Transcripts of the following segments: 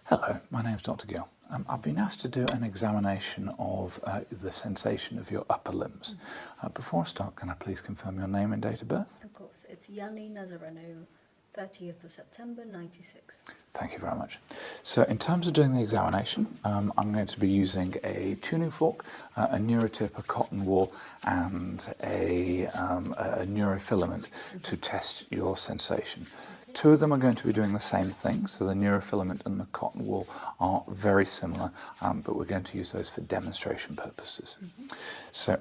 Hello, my name's Dr. Gill. I've been asked to do an examination of the sensation of your upper limbs. Before I start, can I please confirm your name and date of birth? Of course, it's Yanni Nazareno, 30th of September, 96. Thank you very much. So in terms of doing the examination, I'm going to be using a tuning fork, a Neurotip, a cotton wool, and a Neurofilament to test your sensation. Two of them are going to be doing the same thing, so the Neurofilament and the cotton wool are very similar, but we're going to use those for demonstration purposes. So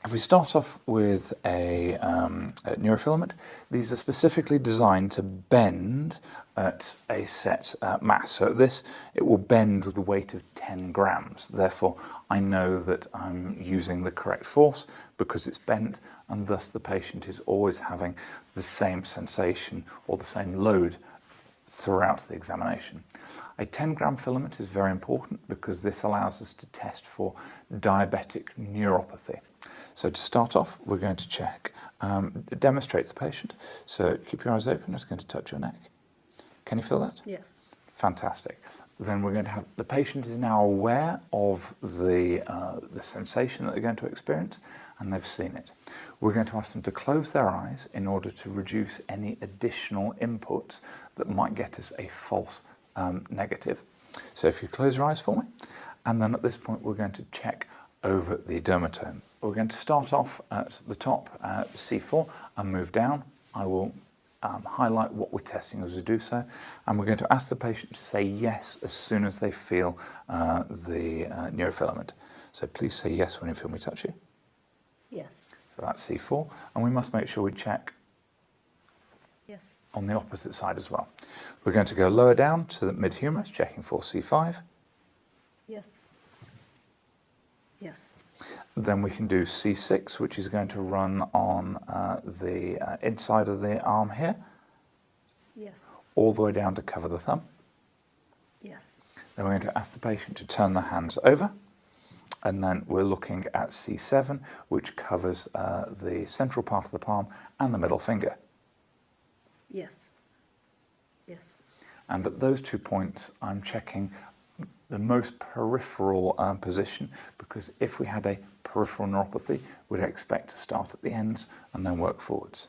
if we start off with a Neurofilament, these are specifically designed to bend at a set mass. So at this, it will bend with the weight of 10 grams. Therefore, I know that I'm using the correct force because it's bent, and thus the patient is always having the same sensation or the same load throughout the examination. A 10-gram filament is very important because this allows us to test for diabetic neuropathy. So to start off, we're going to check, demonstrate the patient. So keep your eyes open, I'm just going to touch your neck. Can you feel that? Yes. Fantastic. Then we're going to have, the patient is now aware of the sensation that they're going to experience, and they've seen it. We're going to ask them to close their eyes in order to reduce any additional inputs that might get us a false negative. So if you close your eyes for me, and then at this point we're going to check over the dermatome. We're going to start off at the top, C4, and move down. I will highlight what we're testing as we do so, and we're going to ask the patient to say yes as soon as they feel the neurofilament. So please say yes when you feel me touch you. Yes. So that's C4, and we must make sure we check Yes. on the opposite side as well. We're going to go lower down to the mid-humerus, checking for C5. Yes. Yes. Then we can do C6, which is going to run on the inside of the arm here, Yes. all the way down to cover the thumb. Yes. Then we're going to ask the patient to turn the hands over, and then we're looking at C7, which covers the central part of the palm and the middle finger. Yes. Yes. And at those 2 points, I'm checking the most peripheral position, because if we had a peripheral neuropathy, we'd expect to start at the ends and then work forwards.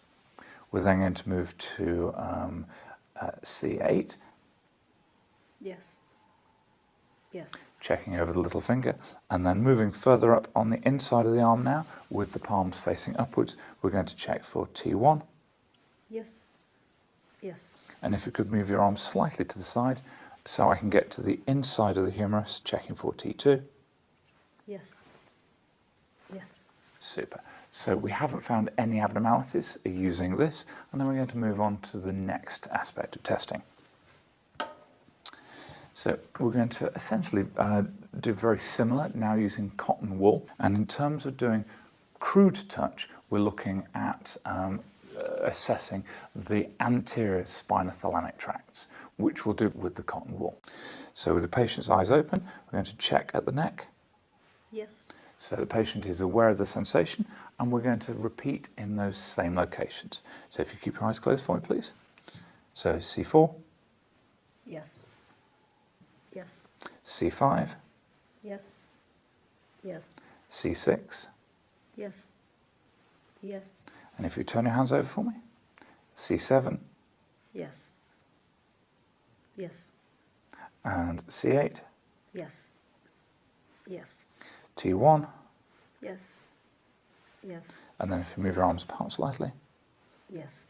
We're then going to move to C8. Yes. Yes. Checking over the little finger, and then moving further up on the inside of the arm now, with the palms facing upwards, we're going to check for T1. Yes. Yes. And if you could move your arm slightly to the side, so I can get to the inside of the humerus, checking for T2. Yes. Yes. Super. So we haven't found any abnormalities using this, and then we're going to move on to the next aspect of testing. So we're going to essentially do very similar, now using cotton wool. And in terms of doing crude touch, we're looking at assessing the anterior spinothalamic tracts, which we'll do with the cotton wool. So with the patient's eyes open, we're going to check at the neck. Yes. So the patient is aware of the sensation, and we're going to repeat in those same locations. So if you keep your eyes closed for me, please. So C4, Yes. Yes. C5, Yes. Yes. C6, Yes. Yes. and if you turn your hands over for me, C7, Yes. Yes. and C8, Yes. Yes. T1, Yes. Yes. and then if you move your arms apart slightly, Yes.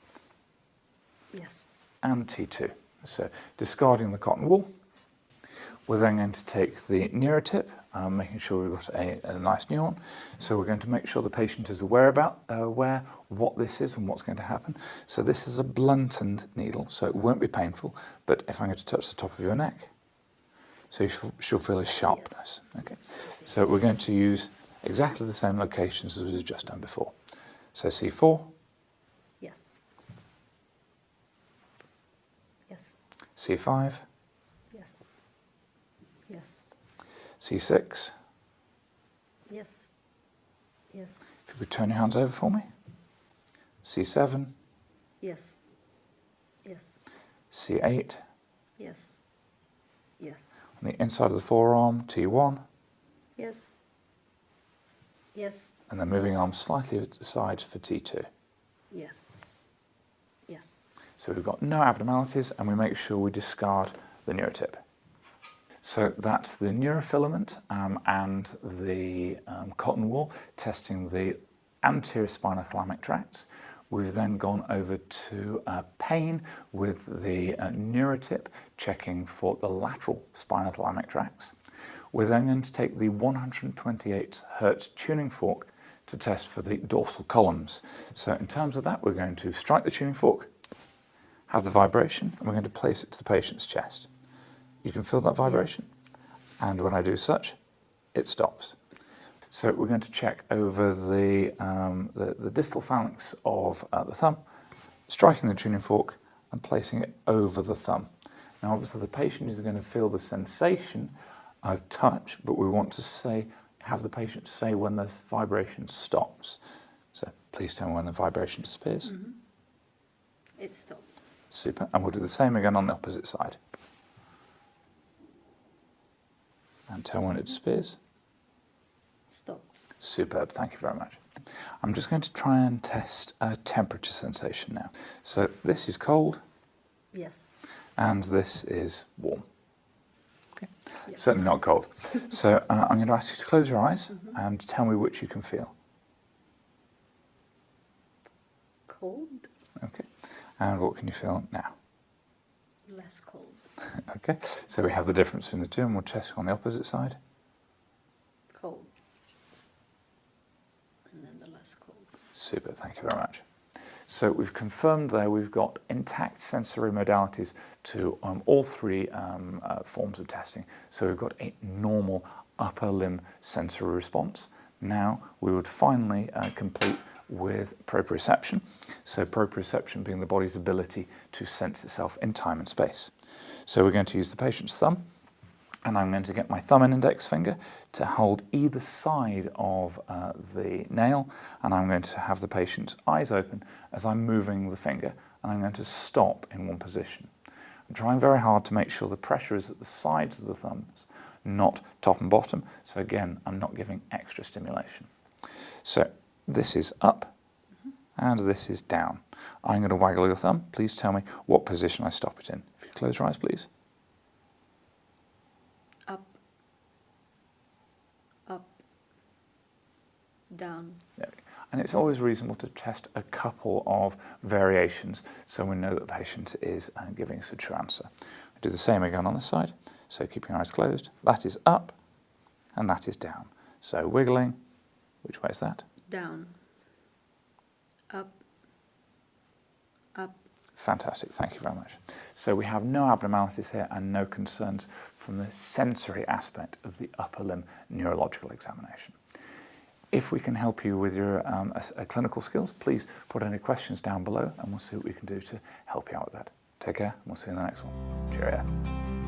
Yes. and T2. So discarding the cotton wool, we're then going to take the Neurotip, making sure we've got a nice new one. So we're going to make sure the patient is aware what this is and what's going to happen. So this is a blunted needle, so it won't be painful, but if I'm going to touch the top of your neck, so you should feel a sharpness. Yes. Okay. So we're going to use exactly the same locations as we've just done before. So C4, Yes. Yes. C5, Yes. Yes. C6. Yes. Yes. If you could turn your hands over for me. C7, Yes. Yes. C8, Yes. Yes. On the inside of the forearm, T1. Yes. Yes. And then moving arm slightly aside for T2. Yes. Yes. So we've got no abnormalities, and we make sure we discard the neurotip. So that's the neurofilament and the cotton wool testing the anterior spinothalamic tracts. We've then gone over to pain with the neurotip, checking for the lateral spinothalamic tracts. We're then going to take the 128 Hertz tuning fork to test for the dorsal columns. So in terms of that, we're going to strike the tuning fork, have the vibration, and we're going to place it to the patient's chest. You can feel that vibration, and when I do such, it stops. So we're going to check over the distal phalanx of the thumb, striking the tuning fork and placing it over the thumb. Now obviously the patient is going to feel the sensation of touch, but we want to have the patient say when the vibration stops. So please tell me when the vibration disappears. Mm-hmm. It stopped. Super, and we'll do the same again on the opposite side. And tell when it disappears. Stopped. Superb, thank you very much. I'm just going to try and test a temperature sensation now. So this is cold. Yes. And this is warm. Okay. Yep. Certainly not cold. So I'm going to ask you to close your eyes and tell me which you can feel. Cold. Okay. And what can you feel now? Less cold. Okay. So we have the difference between the two, and we'll test on the opposite side. Cold. And then the less cold. Super, thank you very much. So we've confirmed there we've got intact sensory modalities to all three forms of testing. So we've got a normal upper limb sensory response. Now we would finally complete with proprioception. So proprioception being the body's ability to sense itself in time and space. So we're going to use the patient's thumb, and I'm going to get my thumb and index finger to hold either side of the nail, and I'm going to have the patient's eyes open as I'm moving the finger, and I'm going to stop in one position. I'm trying very hard to make sure the pressure is at the sides of the thumbs, not top and bottom. So again, I'm not giving extra stimulation. So this is up, and this is down. I'm going to waggle your thumb. Please tell me what position I stop it in. If you close your eyes, please. Up. Up. Down. There we go. And it's always reasonable to test a couple of variations so we know that the patient is giving us a true answer. We do the same again on this side. So keep your eyes closed. That is up, and that is down. So wiggling. Which way is that? Down. Up. Up. Fantastic, thank you very much. So we have no abnormalities here and no concerns from the sensory aspect of the upper limb neurological examination. If we can help you with your clinical skills, please put any questions down below and we'll see what we can do to help you out with that. Take care, and we'll see you in the next one. Cheerio.